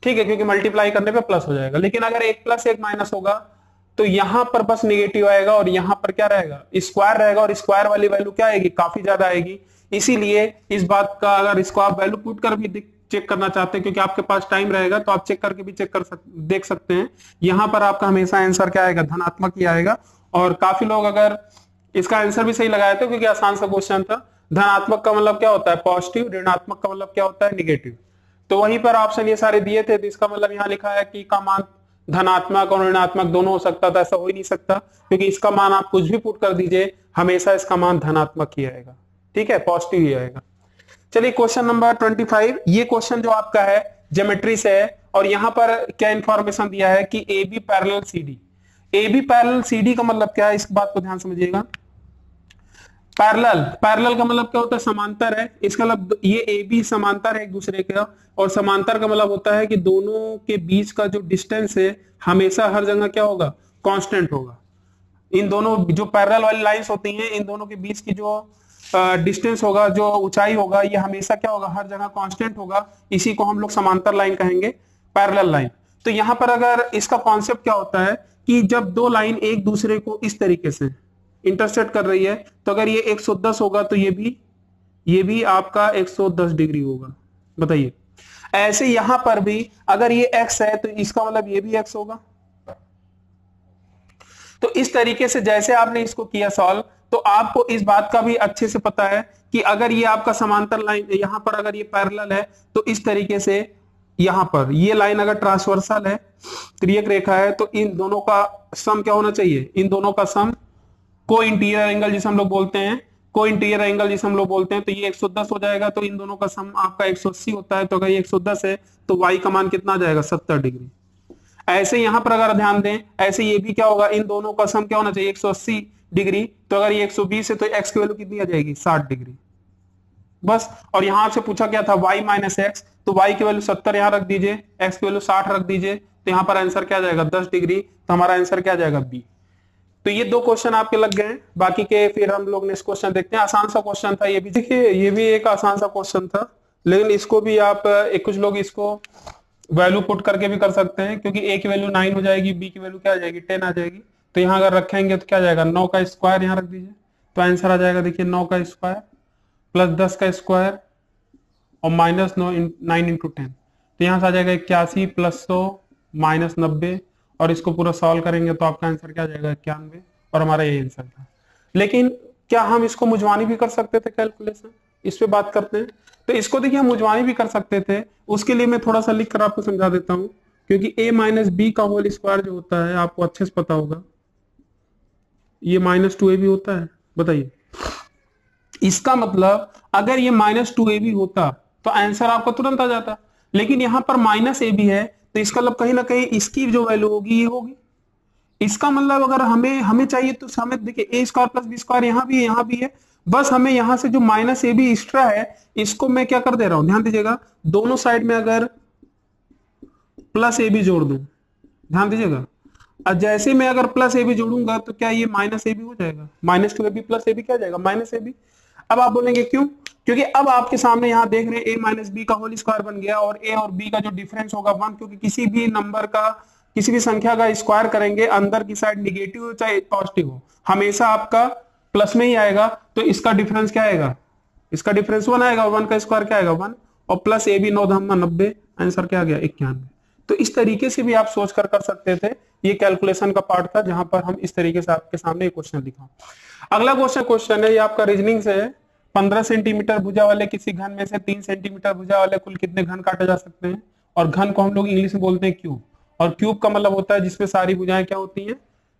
ठीक है, क्योंकि मल्टीप्लाई करने पे प्लस हो जाएगा। लेकिन अगर एक प्लस एक माइनस होगा तो यहां पर बस निगेटिव आएगा और यहां पर क्या रहेगा, स्क्वायर रहेगा। और स्क्वायर वाली वैल्यू क्या आएगी, काफी ज्यादा आएगी। इसीलिए इस बात का अगर इसको आप वैल्यू पुट कर भी चेक करना चाहते हैं, क्योंकि आपके पास टाइम रहेगा, तो आप चेक करके भी देख सकते हैं। यहां पर आपका हमेशा आंसर क्या आएगा, धनात्मक ही आएगा। और काफी लोग अगर इसका आंसर भी सही लगाए थे, क्योंकि आसान सा क्वेश्चन था। धनात्मक का मतलब क्या होता है, पॉजिटिव, ऋणात्मक का मतलब क्या होता है, निगेटिव। तो वहीं पर ऑप्शन ये सारे दिए थे, तो इसका मतलब यहाँ लिखा है कि का मान धनात्मक और ऋणात्मक दोनों हो सकता था। ऐसा हो ही नहीं सकता, क्योंकि इसका मान आप कुछ भी पुट कर दीजिए, हमेशा इसका मान धनात्मक ही आएगा। ठीक है, पॉजिटिव ही आएगा। चलिए क्वेश्चन नंबर 25, ये क्वेश्चन जो आपका है ज्योमेट्री से है। और यहाँ पर क्या इंफॉर्मेशन दिया है कि A B parallel C D. A B parallel C D का मतलब क्या है, इस बात को ध्यान समझिएगा। पैरेलल, पैरेलल का मतलब क्या होता है, समांतर है। इसका मतलब ये ए बी समांतर है एक दूसरे का। और समांतर का मतलब होता है कि दोनों के बीच का जो डिस्टेंस है हमेशा हर जगह क्या होगा, कांस्टेंट होगा। इन दोनों जो पैरेलल वाली लाइंस होती हैं, इन दोनों के बीच की जो डिस्टेंस होगा, जो ऊंचाई होगा, ये हमेशा क्या होगा, हर जगह कांस्टेंट होगा। इसी को हम लोग समांतर लाइन कहेंगे, पैरेलल लाइन। तो यहाँ पर अगर इसका कॉन्सेप्ट क्या होता है कि जब दो लाइन एक दूसरे को इस तरीके से इंटरसेक्ट कर रही है, तो अगर ये 110 होगा तो ये भी आपका 110 डिग्री होगा। बताइए, ऐसे यहां पर भी अगर ये x है तो इसका मतलब ये भी x होगा। तो इस तरीके से जैसे आपने इसको किया सॉल्व, तो आपको इस बात का भी अच्छे से पता है कि अगर ये आपका समांतर लाइन, यहां पर अगर ये पैरेलल है तो इस तरीके से यहां पर ये लाइन अगर ट्रांसवर्सल है, तिर्यक रेखा है, तो इन दोनों का सम क्या होना चाहिए, इन दोनों का सम को इंटीरियर एंगल जिसे हम लोग बोलते हैं, को इंटीरियर एंगल जिसे हम लोग बोलते हैं, तो ये 110 हो जाएगा। तो इन दोनों का सम आपका 180 होता है। तो अगर ये 110 है तो y का मान कितना आ जाएगा, 70 डिग्री। ऐसे यहां पर अगर ध्यान दें, ऐसे ये भी क्या होगा, इन दोनों का सम क्या होना चाहिए, 180 डिग्री। तो अगर ये 120 है तो x की वैल्यू कितनी आ जाएगी, 60 डिग्री बस। और यहां से पूछा क्या था, y माइनस एक्स, तो y की वैल्यू 70 यहां रख दीजिए, x की वैल्यू 60 रख दीजिए, तो यहां पर आंसर क्या आ जाएगा, 10 डिग्री। तो हमारा आंसर क्या आ जाएगा, बी। तो ये दो क्वेश्चन आपके लग गए। बाकी के फिर हम लोग नेक्स्ट क्वेश्चन देखते हैं। आसान सा क्वेश्चन था ये भी, देखिए ये भी एक आसान सा क्वेश्चन था, लेकिन इसको भी आप कुछ लोग इसको वैल्यू पुट करके भी कर सकते हैं, क्योंकि a की वैल्यू 9 हो जाएगी, b की वैल्यू क्या आ जाएगी, 10 आ जाएगी। तो यहाँ अगर रखेंगे तो क्या आ जाएगा, 9 का स्क्वायर यहाँ रख दीजिए, तो आंसर आ जाएगा, देखिए 9 का स्क्वायर प्लस 10 का स्क्वायर और माइनस 9 इंटू 10, तो यहाँ से आ जाएगा 81 प्लस 100 माइनस 90। और इसको पूरा सॉल्व करेंगे तो आपका आंसर क्या आ जाएगा, 91। और हमारा यही आंसर था। लेकिन क्या हम इसको मुजवानी भी कर सकते थे, कैलकुलेशन, इस पे बात करते हैं। तो इसको देखिए हम मुजवानी भी कर सकते थे। उसके लिए मैं थोड़ा सा लिख कर आपको समझा देता हूं, क्योंकि a माइनस बी का होल स्क्वायर जो होता है आपको अच्छे से पता होगा, ये -2ab होता है। बताइए, इसका मतलब अगर ये -2ab होता तो आंसर आपका तुरंत आ जाता, लेकिन यहां पर -ab है, तो इसका मतलब कहीं ना कहीं इसकी जो वैल्यू होगी ये होगी। इसका मतलब अगर हमें चाहिए तो हमें देखिए a square plus B square यहाँ भी है, बस हमें यहां से जो -ab एक्स्ट्रा है इसको मैं क्या कर दे रहा हूं, ध्यान दीजिएगा, दोनों साइड में अगर +ab जोड़ दूं, ध्यान दीजिएगा, और जैसे मैं अगर प्लस ए बी जोड़ूंगा तो क्या ये माइनस ए बी हो जाएगा, minus two A B plus A B क्या हो जाएगा, माइनस ए बी। अब आप बोलेंगे क्यों, क्योंकि अब आपके सामने यहाँ देख रहे हैं ए माइनस बी का होल स्क्वायर बन गया, और ए और बी का जो डिफरेंस होगा 1, क्योंकि किसी भी नंबर का, किसी भी संख्या का स्क्वायर करेंगे अंदर की साइड निगेटिव हो चाहे पॉजिटिव हो, हमेशा आपका प्लस में ही आएगा। तो इसका डिफरेंस क्या आएगा, इसका डिफरेंस 1 आएगा, 1 का स्क्वायर क्या आएगा 1, और प्लस ए बी 9 धामा 90, आंसर क्या आ गया 91। तो इस तरीके से भी आप सोच कर सकते थे, ये कैलकुलेशन का पार्ट था जहां पर हम इस तरीके से आपके सामने क्वेश्चन लिखा। अगला क्वेश्चन है, ये आपका रीजनिंग से है। 15 सेंटीमीटर भुजा वाले किसी घन में से 3 सेंटीमीटर भुजा वाले कुल कितने घन काटे जा सकते हैं। और घन को हम लोग इंग्लिश में बोलते हैं क्यूब, और क्यूब का मतलब होता है जिसमें सारी भुजाएं क्या होती हैं,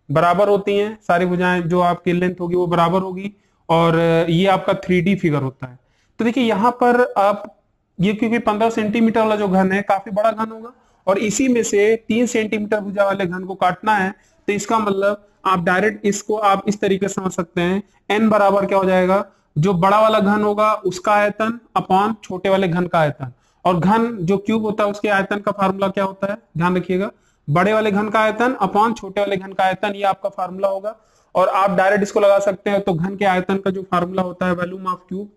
बराबर होती हैं, सारी भुजाएं जो आपकी लेंथ होगी वो बराबर होगी, और ये आपका 3D फिगर होता है। तो देखिए यहाँ पर आप ये, क्योंकि 15 सेंटीमीटर वाला जो घन है काफी बड़ा घन होगा, और इसी में से 3 सेंटीमीटर भुजा वाले घन को काटना है, तो इसका मतलब आप डायरेक्ट इसको आप इस तरीके से समझ सकते हैं, n बराबर क्या हो जाएगा, जो बड़ा वाला घन होगा उसका आयतन अपॉन छोटे वाले घन का आयतन। और घन जो क्यूब होता है उसके आयतन का फार्मूला क्या होता है, ध्यान रखिएगा, बड़े वाले घन का आयतन अपॉन छोटे वाले घन का आयतन, ये आपका फार्मूला होगा। और आप डायरेक्ट इसको लगा सकते हैं, तो घन के आयतन का जो फार्मूला होता है वॉल्यूम ऑफ क्यूब,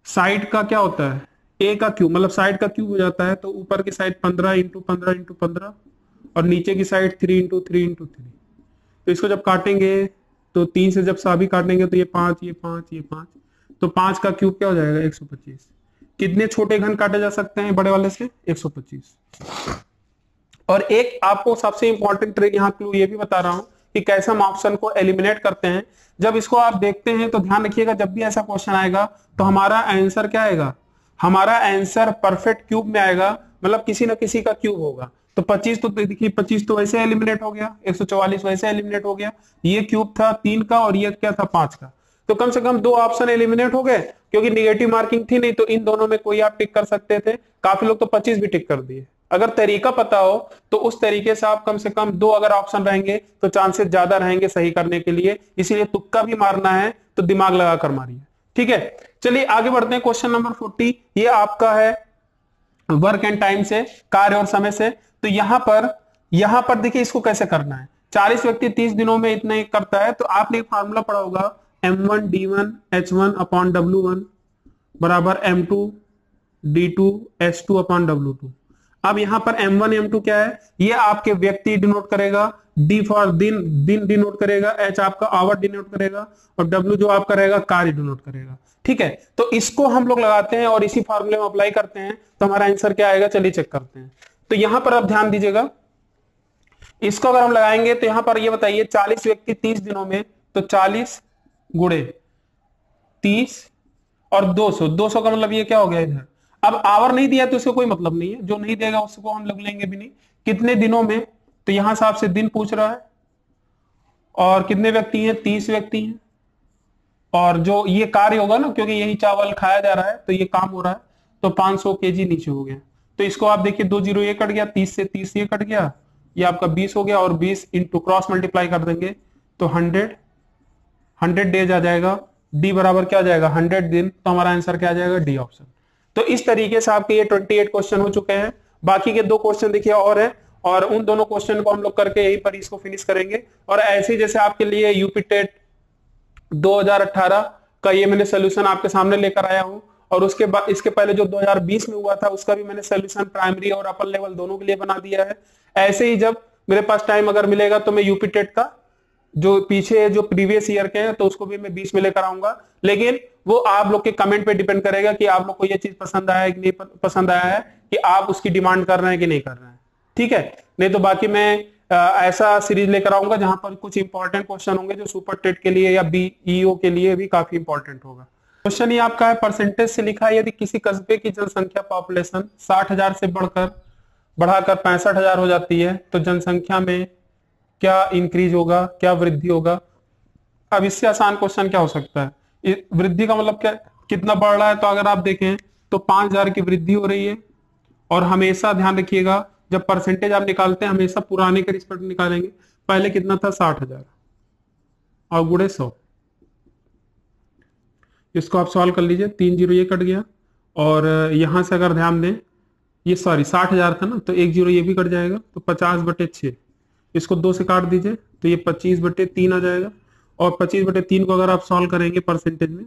साइड का क्या होता है ए का क्यूब, मतलब साइड का क्यूब हो जाता है, तो ऊपर की साइड 15 इंटू 15 इंटू 15, और नीचे की साइड 3 इंटू 3 इंटू 3। तो इसको जब काटेंगे तो 3 से जब सभी काटेंगे तो ये 5 ये 5 ये 5, तो 5 का क्यूब क्या हो जाएगा 125। कितने छोटे घन काटे जा सकते हैं बड़े वाले से, 125। और एक आपको सबसे इंपॉर्टेंट ट्रिक यहाँ क्लू ये भी बता रहा हूं कि कैसे हम ऑप्शन को एलिमिनेट करते हैं। जब इसको आप देखते हैं तो ध्यान रखिएगा, जब भी ऐसा क्वेश्चन आएगा तो हमारा आंसर क्या आएगा, हमारा आंसर परफेक्ट क्यूब में आएगा, मतलब किसी ना किसी का क्यूब होगा। तो 25 तो देखिए 25 तो वैसे एलिमिनेट हो गया, 144 वैसे एलिमिनेट हो गया, ये क्यूब था 3 का और ये क्या था 5 का। तो कम से कम 2 ऑप्शन एलिमिनेट हो गए, क्योंकि निगेटिव मार्किंग थी नहीं, तो इन दोनों में कोई आप टिक कर सकते थे। काफी लोग तो 25 भी टिक कर दिए। अगर तरीका पता हो तो उस तरीके से आप कम से कम 2 अगर ऑप्शन रहेंगे तो चांसेस ज्यादा रहेंगे सही करने के लिए। इसीलिए तुक्का भी मारना है तो दिमाग लगाकर मारिए, ठीक है। चलिए आगे बढ़ते हैं, क्वेश्चन नंबर 40, ये आपका है वर्क एंड टाइम से, कार्य और समय से। तो यहां पर देखिए इसको कैसे करना है। 40 व्यक्ति 30 दिनों में इतना ही करता है, तो आपने एक फार्मूला पढ़ा होगा M1 D1 H1 upon W1 बराबर M2 D2 H2 upon W2। अब यहां पर M1 M2 क्या है, ये आपके व्यक्ति डिनोट करेगा, D फॉर दिन डिनोट करेगा, H आपका आवर डिनोट करेगा, और W जो आपका रहेगा कार्य डिनोट करेगा, ठीक है। तो इसको हम लोग लगाते हैं और इसी फार्मूले में अप्लाई करते हैं, तो हमारा आंसर क्या आएगा, चलिए चेक करते हैं। तो यहां पर आप ध्यान दीजिएगा, इसको अगर हम लगाएंगे तो यहां पर ये बताइए 40 व्यक्ति 30 दिनों में, तो 40 गुणे 30 और 200 का मतलब ये क्या हो गया इधर। अब आवर नहीं दिया तो इसका कोई मतलब नहीं है, जो नहीं देगा उसको हम लोग लेंगे भी नहीं। कितने दिनों में, तो यहां से आपसे दिन पूछ रहा है, और कितने व्यक्ति हैं 30 व्यक्ति हैं, और जो ये कार्य होगा ना, क्योंकि यही चावल खाया जा रहा है तो ये काम हो रहा है, तो 500 केजी नीचे हो गया। तो इसको आप देखिए 2 जीरो ये कट गया, 30 से 30 ये कट गया, ये आपका 20 हो गया, और 20 इंटू क्रॉस मल्टीप्लाई कर देंगे तो 100 डेज आ जाएगा। डी बराबर क्या आ जाएगा 100 दिन, तो हमारा आंसर क्या आ जाएगा डी ऑप्शन। तो इस तरीके से आपके ये 28 क्वेश्चन हो चुके हैं। बाकी के 2 क्वेश्चन देखिए और है, और उन दोनों क्वेश्चन को हम लोग करके यहीं पर इसको फिनिश करेंगे। और ऐसे जैसे आपके लिए यूपी टेट 2018 का ये मैंने सोल्यूशन आपके सामने लेकर आया हूं, और उसके बाद इसके पहले जो 2020 में हुआ था उसका भी मैंने सोल्यूशन प्राइमरी और अपर लेवल दोनों के लिए बना दिया है। ऐसे ही जब मेरे पास टाइम अगर मिलेगा तो मैं यूपी टेट का जो पीछे जो प्रीवियस ईयर के हैं तो उसको भी मैं 20 में लेकर आऊंगा। लेकिन वो आप लोग के कमेंट पे डिपेंड करेगा कि आप लोग को ये चीज पसंद आया है कि नहीं पसंद आया है, कि आप उसकी डिमांड कर रहे हैं कि नहीं कर रहे हैं, ठीक है। नहीं तो बाकी मैं ऐसा सीरीज लेकर आऊंगा जहां पर कुछ इंपॉर्टेंट क्वेश्चन होंगे जो सुपर टेट के लिए या बीईओ के लिए भी काफी इंपॉर्टेंट होगा। क्वेश्चन ये आपका है, परसेंटेज से लिखा है, यदि किसी कस्बे की जनसंख्या पॉपुलेशन 60,000 से बढ़ाकर 65,000 हो जाती है तो जनसंख्या में क्या इंक्रीज होगा, क्या वृद्धि होगा। अब इससे आसान क्वेश्चन क्या हो सकता है, वृद्धि का मतलब क्या, कितना बढ़ रहा है। तो अगर आप देखें तो 5,000 की वृद्धि हो रही है, और हमेशा ध्यान रखिएगा जब परसेंटेज आप निकालते हैं हमेशा पुराने के रिस्पेक्ट निकालेंगे। पहले कितना था 60,000 और गुणे 100, इसको आप सॉल्व कर लीजिए, 3 जीरो ये कट गया, और यहां से अगर ध्यान दें ये 60,000 था ना, तो 1 जीरो ये भी कट जाएगा, तो 50/6 इसको 2 से काट दीजिए तो ये 25/3 आ जाएगा। और 25/3 को अगर आप सॉल्व करेंगे परसेंटेज में,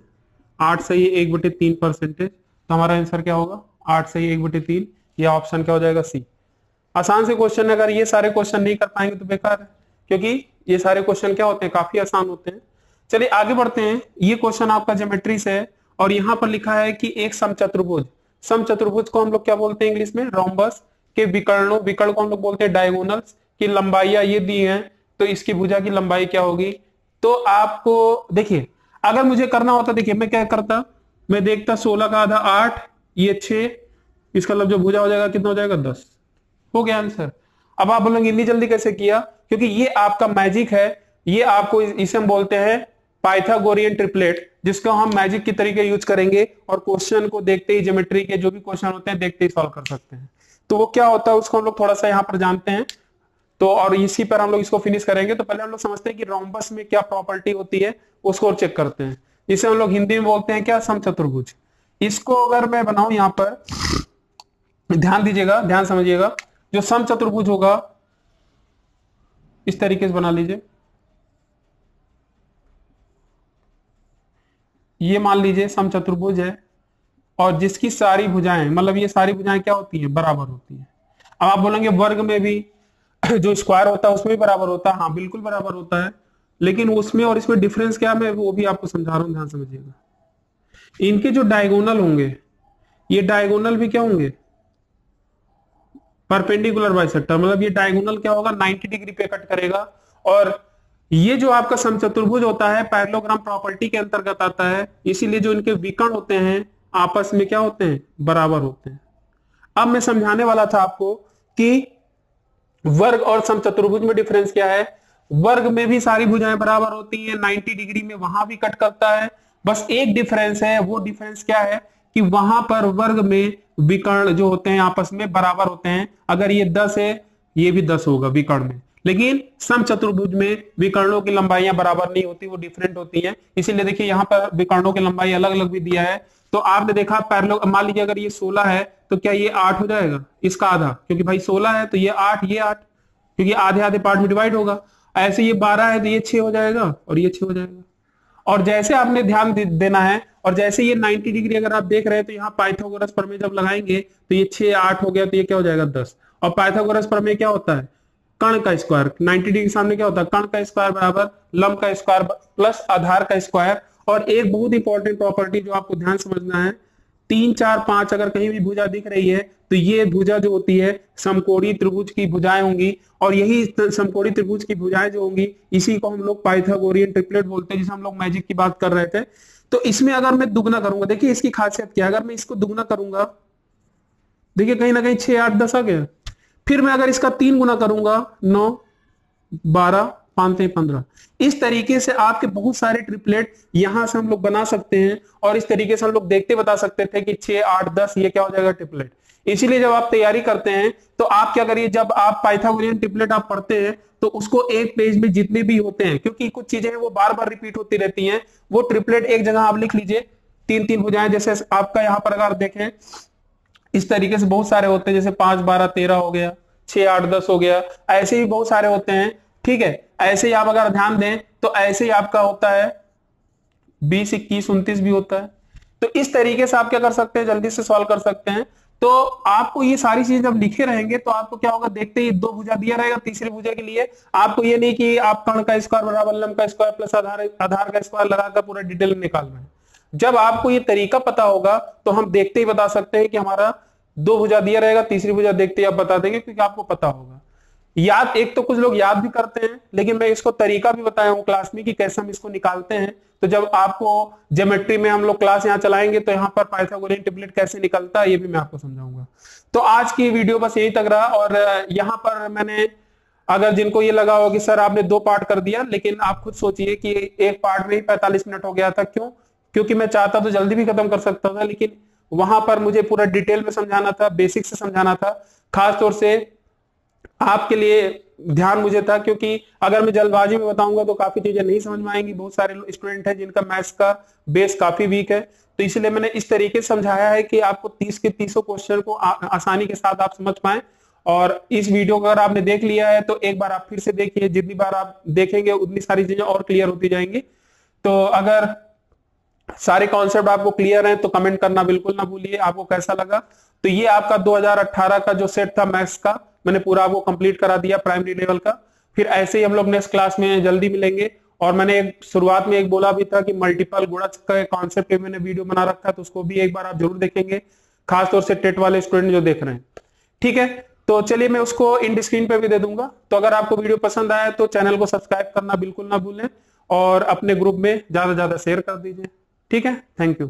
8 से ये 1/3 परसेंटेज, तो हमारा आंसर क्या होगा 8 से 1/3। ये ऑप्शन क्या हो जाएगा सी। आसान से क्वेश्चन है, अगर ये सारे क्वेश्चन नहीं कर पाएंगे तो बेकार है, क्योंकि ये सारे क्वेश्चन क्या होते हैं, काफी आसान होते हैं। चलिए आगे बढ़ते हैं। ये क्वेश्चन आपका ज्योमेट्री से है और यहाँ पर लिखा है कि एक समचतुर्भुज, समचतुर्भुज को हम लोग क्या बोलते हैं इंग्लिश में, रोम्बस, के विकर्णों, विकर्ण को हम लोग बोलते हैं डायगोनल्स, की लंबाइयां ये दी हैं, तो इसकी भुजा की लंबाई क्या होगी। तो आपको देखिए, अगर मुझे करना होता, देखिए मैं क्या करता, मैं देखता 16 का आधा 8, ये 6, इसका मतलब जो भुजा हो जाएगा कितना हो जाएगा 10, हो गया आंसर। अब आप बोलेंगे इतनी जल्दी कैसे किया, क्योंकि ये आपका मैजिक है, ये आपको इसे हम बोलते हैं पाइथागोरियन ट्रिपलेट, जिसको हम मैजिक की तरीके यूज करेंगे और क्वेश्चन को देखते ही, ज्योमेट्री के जो भी क्वेश्चन होते हैं देखते ही सॉल्व कर सकते हैं। तो वो क्या होता है उसको हम लोग थोड़ा सा यहाँ पर जानते हैं, तो और इसी पर हम लोग इसको फिनिश करेंगे। तो पहले हम लोग समझते हैं कि रोम्बस में क्या प्रॉपर्टी होती है, उसको चेक करते हैं। इसे हम लोग हिंदी में बोलते हैं क्या, समचतुर्भुज। इसको अगर मैं बनाऊं यहाँ पर, ध्यान दीजिएगा, ध्यान समझिएगा, जो समचतुर्भुज होगा इस तरीके से बना लीजिए। ये मान लीजिए समचतुर्भुज है और जिसकी सारी भुजाएं, मतलब ये सारी भुजाएं क्या होती हैं, बराबर होती हैं। अब आप बोलेंगे वर्ग में भी जो स्क्वायर होता है उसमें भी बराबर होता है, हाँ बिल्कुल बराबर होता है, लेकिन उसमें और इसमें डिफरेंस क्या है मैं वो भी आपको समझा रहा हूं, ध्यान समझिएगा। इनके जो डायगोनल होंगे, ये डायगोनल भी क्या होंगे, परपेंडिकुलर बाइसेक्टर, मतलब ये डायगोनल क्या होगा 90 डिग्री पे कट करेगा। और ये जो आपका समचतुर्भुज होता है पैरेललोग्राम प्रॉपर्टी के अंतर्गत आता है, इसीलिए जो इनके विकर्ण होते हैं आपस में क्या होते हैं, बराबर होते हैं। अब मैं समझाने वाला था आपको कि वर्ग और समचतुर्भुज में डिफरेंस क्या है। वर्ग में भी सारी भुजाएं बराबर होती हैं, 90 डिग्री में वहां भी कट करता है, बस एक डिफरेंस है। वो डिफरेंस क्या है कि वहां पर वर्ग में विकर्ण जो होते हैं आपस में बराबर होते हैं। अगर ये 10 है, ये भी 10 होगा विकर्ण में, लेकिन समचतुर्भुज में विकर्णों की लंबाइयां बराबर नहीं होती, वो डिफरेंट होती हैं। इसीलिए देखिए यहाँ पर विकर्णों की लंबाई अलग अलग भी दिया है। तो आपने देखा पैरेलल, मान लीजिए अगर ये 16 है तो क्या ये 8 हो जाएगा, इसका आधा, क्योंकि भाई 16 है तो ये 8, ये 8, क्योंकि आधे आधे पार्ट में डिवाइड होगा। ऐसे ये 12 है तो ये 6 हो जाएगा और ये 6 हो जाएगा। और जैसे आपने ध्यान देना है, और जैसे ये 90 डिग्री अगर आप देख रहे हैं तो यहाँ पाइथागोरस प्रमेय जब लगाएंगे तो ये 6 8 हो गया, तो ये क्या हो जाएगा 10। और पाइथागोरस प्रमेय क्या होता है, कर्ण का स्क्वायर, 90 डिग्री के सामने क्या होता है, कर्ण का स्क्वायर बराबर लंब का स्क्वायर प्लस आधार का स्क्वायर। और एक बहुत इंपॉर्टेंट प्रॉपर्टी जो आपको ध्यान समझना है, 3 4 5 अगर कहीं भी भुजा दिख रही है तो ये भुजा जो होती है समकोणीय त्रिभुज की भुजाएं होंगी, और यही समकोणीय त्रिभुज की भुजाएं जो होंगी इसी को हम लोग पाइथागोरियन ट्रिपलेट बोलते हैं, जिसे हम लोग मैजिक की बात कर रहे थे। तो इसमें अगर मैं दुगना करूंगा, देखिए इसकी खासियत क्या है, अगर मैं इसको दुगना करूंगा, देखिए कहीं ना कहीं 6 8 10 आ गया। फिर मैं अगर इसका 3 गुना करूंगा, 9 12 5 15, इस तरीके से आपके बहुत सारे ट्रिपलेट यहां से हम लोग बना सकते हैं। और इस तरीके से हम लोग देखते बता सकते थे कि 6 8 10 ये क्या हो जाएगा, ट्रिपलेट। इसीलिए जब आप तैयारी करते हैं तो आप क्या करिए, जब आप पाइथागोरियन ट्रिपलेट आप पढ़ते हैं तो उसको एक पेज में जितने भी होते हैं, क्योंकि कुछ चीजें हैं वो बार बार रिपीट होती रहती हैं, वो ट्रिपलेट एक जगह आप लिख लीजिए। 3 3 भुजाएं, जैसे आपका यहाँ पर अगर देखें इस तरीके से बहुत सारे होते हैं, जैसे 5 12 13 हो गया, 6 8 10 हो गया, ऐसे ही बहुत सारे होते हैं। ठीक है, ऐसे ही आप अगर ध्यान दें तो ऐसे ही आपका होता है 20 21 29 भी होता है। तो इस तरीके से आप क्या कर सकते हैं, जल्दी से सॉल्व कर सकते हैं। तो आपको ये सारी चीजें जब लिखे रहेंगे तो आपको क्या होगा, देखते ही 2 भुजा दिया रहेगा, तीसरी भुजा के लिए आपको ये नहीं कि आप कर्ण का स्क्वायर बराबर लंब का स्क्वायर प्लस आधार का स्क्वायर लगाकर पूरा डिटेल में निकाल रहे हैं। जब आपको ये तरीका पता होगा तो हम देखते ही बता सकते हैं कि हमारा 2 भुजा दिया रहेगा, तीसरी भुजा देखते ही आप बता देंगे, क्योंकि आपको पता होगा। याद, एक तो कुछ लोग याद भी करते हैं, लेकिन मैं इसको तरीका भी बताया हूं क्लास में कि कैसे हम इसको निकालते हैं। तो जब आपको ज्योमेट्री में हम लोग क्लास यहाँ चलाएंगे तो यहाँ पर पाइथागोरियन ट्रिपलेट कैसे निकलता है ये भी मैं आपको समझाऊंगा। तो आज की वीडियो बस यही तक रहा। और यहाँ पर मैंने, अगर जिनको ये लगा हो कि सर आपने 2 पार्ट कर दिया, लेकिन आप खुद सोचिए कि एक पार्ट में ही 45 मिनट हो गया था। क्यों? क्योंकि मैं चाहता तो जल्दी भी खत्म कर सकता था, लेकिन वहां पर मुझे पूरा डिटेल में समझाना था, बेसिक से समझाना था, खास तौर से आपके लिए ध्यान मुझे था, क्योंकि अगर मैं जल्दबाजी में बताऊंगा तो काफी चीजें नहीं समझ में आएंगी। बहुत सारे स्टूडेंट हैं जिनका मैथ्स का बेस काफी वीक है, तो इसलिए मैंने इस तरीके से समझाया है कि आपको 30 के 30 क्वेश्चन को आसानी के साथ आप समझ पाए। और इस वीडियो को अगर आपने देख लिया है तो एक बार आप फिर से देखिए, जितनी बार आप देखेंगे उतनी सारी चीजें और क्लियर होती जाएंगी। तो अगर सारे कॉन्सेप्ट आपको क्लियर हैं तो कमेंट करना बिल्कुल ना भूलिए, आपको कैसा लगा। तो ये आपका 2018 का जो सेट था मैथ्स का, मैंने पूरा आपको कंप्लीट करा दिया प्राइमरी लेवल का। फिर ऐसे ही हम लोग नेक्स्ट क्लास में जल्दी मिलेंगे। और मैंने एक शुरुआत में एक बोला भी था कि मल्टीपल गुणज का कॉन्सेप्ट पे मैंने वीडियो बना रखा है, तो उसको भी एक बार आप जरूर देखेंगे, खासतौर से टेट वाले स्टूडेंट जो देख रहे हैं। ठीक है, तो चलिए मैं उसको इंड स्क्रीन पे भी दे दूंगा। तो अगर आपको वीडियो पसंद आया तो चैनल को सब्सक्राइब करना बिल्कुल ना भूलें और अपने ग्रुप में ज्यादा से ज्यादा शेयर कर दीजिए। ठीक है, थैंक यू।